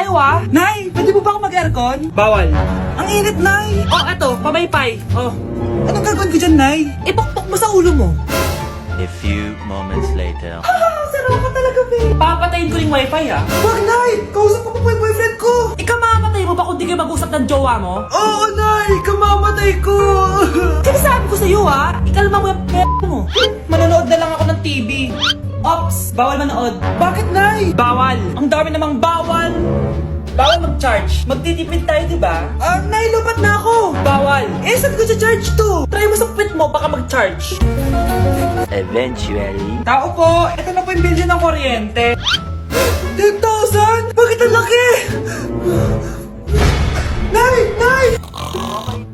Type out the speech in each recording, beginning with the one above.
tayo ah. Nay, pwede mo ba ako mag-aircon? Bawal. Ang init, Nay! Oh, eto, pamaypay. Oh, Anong gagawin ko dyan, Nay? ipukpok mo sa ulo mo. A few moments later. Sarap ka talaga, babe! Papatayin ko yung wifi ah. Wag, Nay! Kausap ko pa po yung boyfriend ko! Ikaw mamamatay mo ba kung di kayo mag-usap ng jowa mo? Oo, Nay! Kamamatay ko! Sinasabi ko sa'yo ah, ikalma mo yung mo. Manonood na lang ako ng TV. Ops, bawal manood. Bakit, Nay? Bawal. Ang dami namang bawal. Bawal mag-charge. Magtitipid tayo, di ba? Nay, lupat na ako! Bawal. Saan ko charge to? Try mo sa puwit mo, baka mag-charge. Eventually. Tao po, ito na po yung bill niyo ng kuryente. 10,000? Bakit ang laki? Nay! Nay!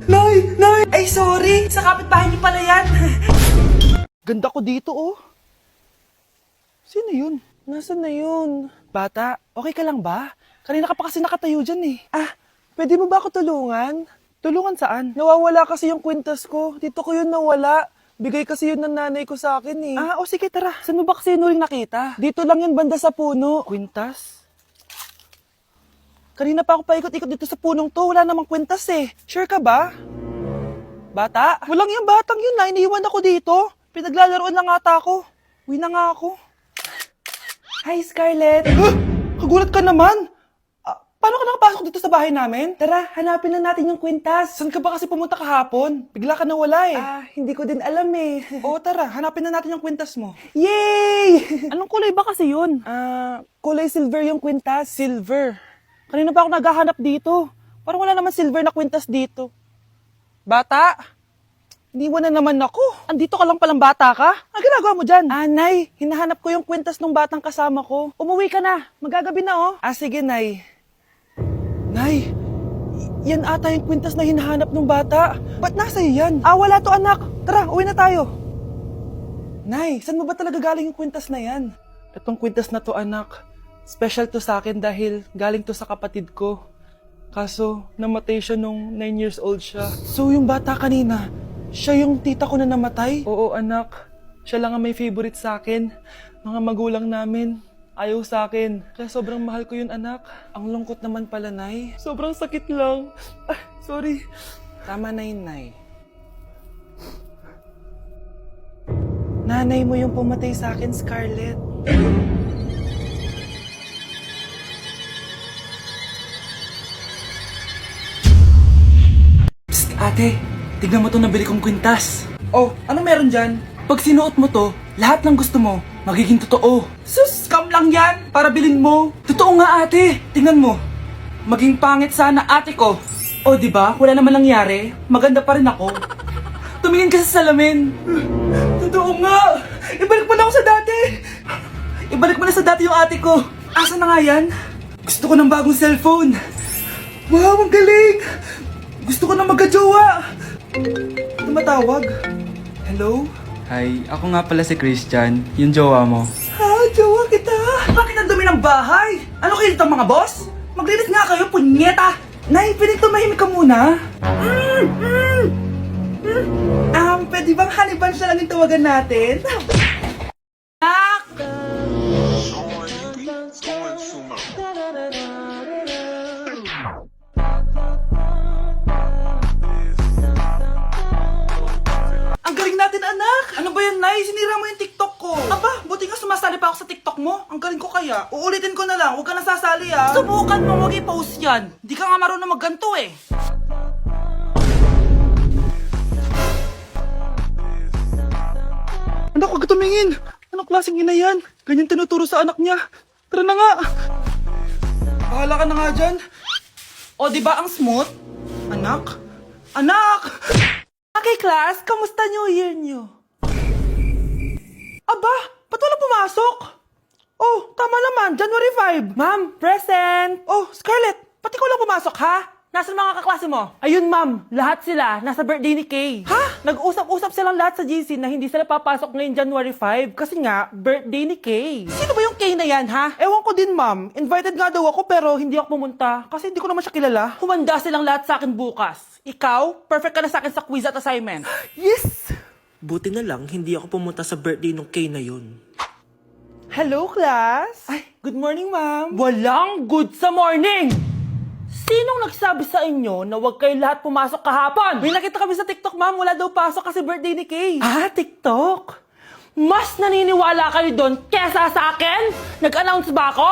Nay! Nay! Ay, sorry. Sa kapitbahay niyo pala yan. Ganda ko dito, oh. Sino yun? Nasaan na yun? Bata, okay ka lang ba? Kanina ka pa kasi nakatayo dyan eh. Pwede mo ba ako tulungan? Tulungan saan? Nawawala kasi yung kwintas ko. Dito ko yun nawala. Bigay kasi yun ng nanay ko sa akin eh. Sige tara. Saan mo ba kasi yun uling nakita? Dito lang yun banda sa puno. Kwintas? Kanina pa ako paikot-ikot dito sa punong to. Wala namang kwintas eh. Sure ka ba? Bata? Walang yung batang yun na. Iniwan ako dito. Pinaglalaroan lang ata ako. Uwi na nga ako. Hi, Scarlett. Kagulat ka naman. Paano ka nakapasok dito sa bahay namin? Tara, hanapin lang natin yung kwintas. Saan ka ba kasi pumunta kahapon? Bigla ka nawala eh. Hindi ko din alam eh. Oo, tara, hanapin na natin yung kwintas mo. Yay! Anong kulay ba kasi yun? Kulay silver yung kwintas. Silver. Kanina pa ako naghahanap dito. Parang wala naman silver na kwintas dito. Bata! Iniwan na naman ako. Andito ka lang palang bata ka? Ang ginagawa mo dyan? Nay, hinahanap ko yung kwintas ng batang kasama ko. Umuwi ka na. Magagabi na oh. Sige, Nay. Nay, yan ata yung kwintas na hinahanap ng bata. Ba't nasa iyo yan? Wala to anak. Tara, uwi na tayo. Nay, saan mo ba talaga galing yung kwintas na yan? Itong kwintas na to anak, special to sa akin dahil galing to sa kapatid ko. Kaso, namatay siya nung 9 years old siya. So yung bata kanina, siya yung tita ko na namatay? Oo anak, siya lang ang may favorite sa akin. Mga magulang namin. Ayaw sa akin. Kaya sobrang mahal ko yun, anak. Ang lungkot naman pala, Nay. Sobrang sakit lang. Sorry. Tama na yun, Nay. Nanay mo yung pumatay sa akin, Scarlett. Psst, ate. Tignan mo to nabili kong kwintas. Oh, ano meron dyan? Pag sinuot mo to, lahat ng gusto mo, magiging totoo. Sus, scam lang yan, para bilhin mo. Totoo nga ate, tingnan mo. Maging pangit sana ate ko. O diba, wala naman nangyari, maganda pa rin ako. Tumingin ka sa salamin. Totoo nga, ibalik mo na ako sa dati. Ibalik mo na sa dati yung ate ko. Asa na nga yan? Gusto ko ng bagong cellphone. Wow, ang galing. Gusto ko na magka-jowa. Tumatawag. Hello? Hi, ako nga pala si Christian, yung jowa mo. Jowa kita! Bakit ang dumi ng bahay? Ano kayo dito mga boss? Maglinis nga kayo, punyeta! Nay, pwede tumahimik ka muna? Pwede bang honey bunch na lang yung tawagan natin? Nak! Ang galing natin, anak! Ano ba yan, Nay? Sinira mo yung TikTok ko. Aba, buti nga sumasali pa ako sa TikTok mo. Ang galing ko kaya. Uulitin ko na lang. Huwag ka nasasali, ah. Subukan mo, huwag i-post yan. Di ka nga marunong magganto, eh. Anak, huwag ka tumingin. Anong klaseng ina yan? Ganyan tinuturo sa anak niya. Tara na nga. Bahala ka na nga dyan. O, di ba ang smooth? Anak? Anak! Okay, class, kamusta New Year niyo? Aba, ba't wala pumasok? Oh, tama naman, January 5. Ma'am, present! Oh, Scarlett, ba't ikaw lang pumasok, ha? Nasaan mga kaklase mo? Ayun, ma'am, lahat sila nasa birthday ni Kay. Ha? Nag-usap-usap silang lahat sa GC na hindi sila papasok ngayong January 5 kasi nga, birthday ni Kay. Sino ba yung Kay na yan, ha? Ewan ko din, ma'am. Invited nga daw ako pero hindi ako pumunta kasi hindi ko naman siya kilala. Humanda silang lahat sa akin bukas. Ikaw, perfect ka na sa akin sa quiz at assignment. Yes! Buti na lang, hindi ako pumunta sa birthday nung Kay na yun. Hello, class? Ay, good morning, ma'am. Walang good sa morning! Sinong nagsabi sa inyo na huwag kayo lahat pumasok kahapon? May nakita kami sa TikTok, ma'am. Wala daw pasok kasi birthday ni Kay. Ah, TikTok? Mas naniniwala kayo doon kesa sa akin? Nag-announce ba ako?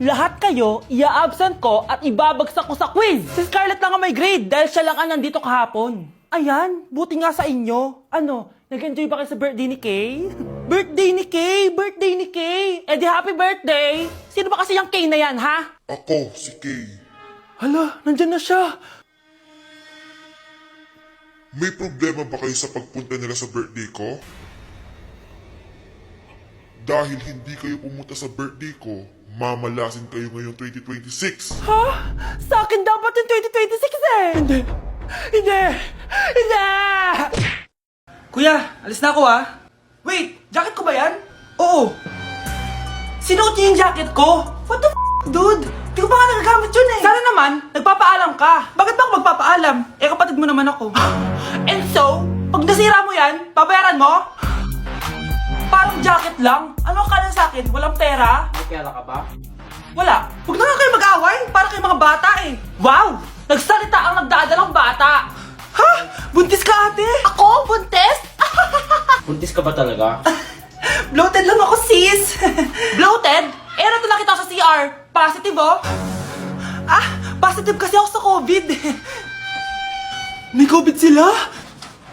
Lahat kayo, ia-absent ko at ibabagsak ko sa quiz. Si Scarlett lang ang may grade dahil siya lang ang nandito kahapon. Ayan, buti nga sa inyo. Ano, nag-enjoy ba kayo sa birthday ni Kay? Birthday ni Kay! Birthday ni Kay! Eh di happy birthday! Sino ba kasi yung Kay na yan, ha? Ako, si Kay. Hala, nandyan na siya. May problema ba kayo sa pagpunta nila sa birthday ko? Dahil hindi kayo pumunta sa birthday ko, mamalasin kayo ngayong 2026. Ha? Sa akin dapat yung 2026 eh! Hindi! Hindi! Hindi! Kuya, alis na ako ah. Wait, jacket ko ba yan? Oo. Sinuot niyo yung jacket ko? What the dude? Di ko pa nga nagagamit yun eh. Sana naman, nagpapaalam ka. Bakit ba ako magpapaalam? Eh, kapatid mo naman ako. And so, pag nasira mo yan, babayaran mo? Parang jacket lang. Ano akala sa akin? Walang pera? May pera ka ba? Wala. Huwag na nga kayo mag-away. Para kayo mga bata eh. Wow! Nagsalita ang nagdadalang bata. Ha? Buntis ka ate? Ako? Buntis? Buntis ka ba talaga? Bloated lang ako sis. Bloated? Eh, nato nakita ko sa CR. Positive oh. Ah, positive kasi ako sa COVID. May COVID sila?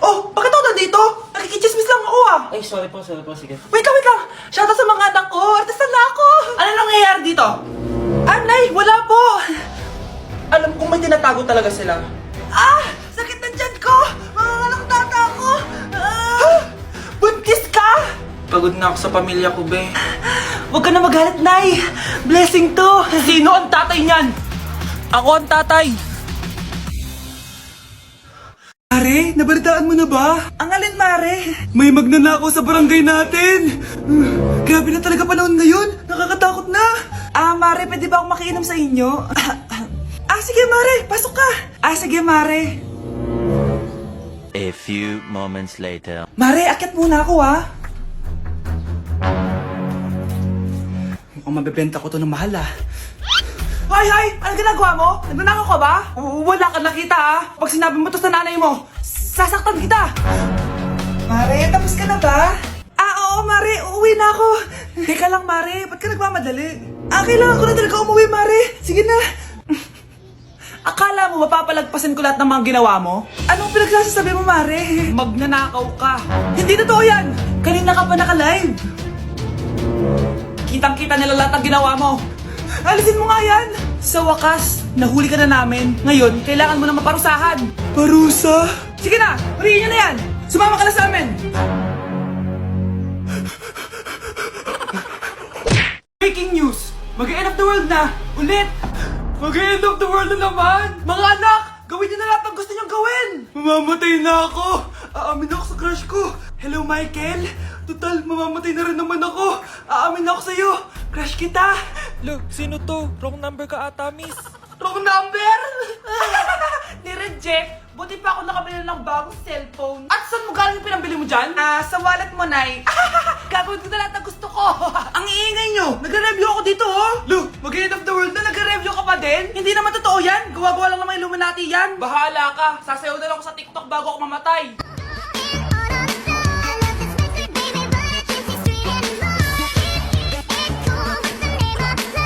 Oh, bakit ako nandito? Nakikichismis lang ako ah. Ay, sorry po, sige. Wait lang. Shoutout sa mga anak ko. Artista na ako. Ano nangyayari dito? Anay, wala po. Alam kong may tinatago talaga sila. Ah! Sakit na dyan ko! Mga tata ako! Ah! Buntis ka? Pagod na ako sa pamilya ko, be. Huwag ka na magalit, Nay. Blessing to. Sino ang tatay niyan? Ako ang tatay. Mare, nabalitaan mo na ba? Ang alin, Mare? May magnanakaw sa barangay natin. Grabe na talaga panahon ngayon. Nakakatakot na. Ah, Mare, pwede ba akong makiinom sa inyo? Sige, Mare. Pasok ka. Sige, Mare. A few moments later. Mare, akit muna ako, ha? Mukhang mabibenta ko to ng mahal, ah. Hay! Ano ginagawa mo? Nagnanakaw ka ba? Wala ka nakita, ha? Pag sinabi mo to sa nanay mo, sasaktan kita! Mare, tapos ka na ba? Oo, Mare. Uuwi na ako. Teka lang, Mare. Ba't ka nagmamadali? Kailangan ko na talaga umuwi, Mare. Sige na. Akala mo mapapalagpasin ko lahat ng mga ginawa mo? Anong pinagsasabi mo, Mare? Magnanakaw ka. Hindi totoo yan! Kanina ka pa naka-live. Kitang-kita nila lahat ng ginawa mo. Alisin mo nga yan! Sa wakas, nahuli ka na namin. Ngayon, kailangan mo na maparusahan. Parusa? Sige na! Huliin niyo na yan! Sumama ka na sa amin! Breaking news! Mag-end of the world na! Ulit! Mag-end of the world na naman! Mga anak! Gawin niyo na lahat ng gusto niyong gawin! Mamamatay na ako! Aamin ako sa crush ko! Hello, Michael! Total, mamamatay na rin naman ako! Aamin ako sa'yo! Crush kita! Look, sino to? Wrong number ka ata, miss. Wrong number! Ni-reject! Buti pa ako nakabili ng bagong cellphone. At saan mo galing yung pinambili mo dyan? Sa wallet mo, Nay. Gagawin ko na lahat ng gusto ko. Ang iingay nyo! Nagre-review ako dito, oh! Look, mag-end of the world na nagre-review ka pa din? Hindi naman totoo yan. Gawa-gawa lang naman Illuminati yan. Bahala ka. Sasayaw na lang ako sa TikTok bago ako mamatay.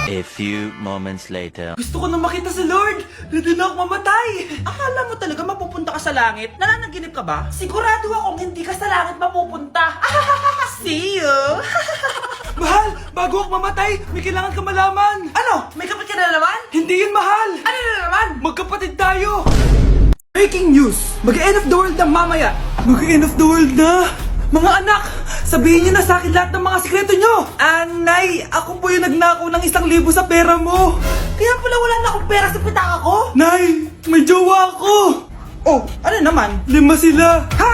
A few moments later. Gusto ko na makita si Lord! Ready na ako mamatay! Akala mo talaga mapupunta ka sa langit? Nananaginip ka ba? Sigurado akong hindi ka sa langit mapupunta! See you! Mahal! Bago ako mamatay, may kailangan ka malaman! Ano? May kapatid ka na naman? Hindi yun, mahal! Ano na naman? Magkapatid tayo! Breaking news! Mag-end of the world na mamaya! Mag-end of the world na! Mga anak! Sabihin niyo na sa akin lahat ng mga sikreto niyo! Nay, ako po yung nagnakaw ng 1,000 sa pera mo! Kaya pala wala na akong pera sa pitaka ko? Nay, may jowa ako! Oh, ano naman? 5 sila! Ha?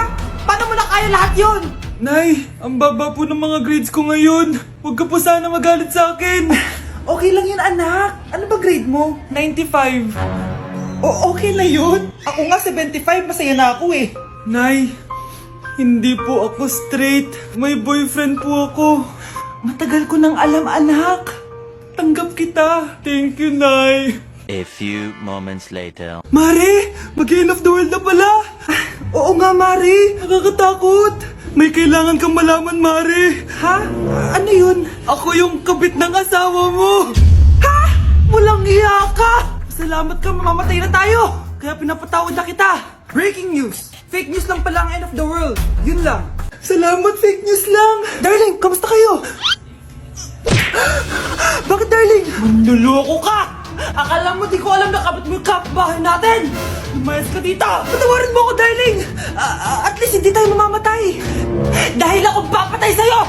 Paano mo na kaya lahat yon? Nay, ang baba po ng mga grades ko ngayon. Huwag ka po sana magalit sa akin. Okay lang yun, anak. Ano ba grade mo? 95. Okay na yun. Ako nga 75, masaya na ako eh. Nay, hindi po ako straight. May boyfriend po ako. Matagal ko nang alam, anak. Tanggap kita. Thank you, Nay. A few moments later. Mare, mag-end of the world na pala. Oo nga, Mare. Nakakatakot. May kailangan kang malaman, Mare. Ha? Ano yun? Ako yung kabit ng asawa mo. Ha? Walang iya ka. Salamat ka, mamamatay na tayo. Kaya pinapatawad na kita. Breaking news. Fake news lang pala ang end of the world. Yun lang. Salamat, fake news lang. Darling, kamusta kayo? Bakit, darling? Manluloko ka! Akala mo di ko alam na kapit mo yung kapbahay natin! Lumayas ka dito! Patawarin mo ako, darling! At least hindi tayo mamamatay! Dahil ako papatay sa'yo!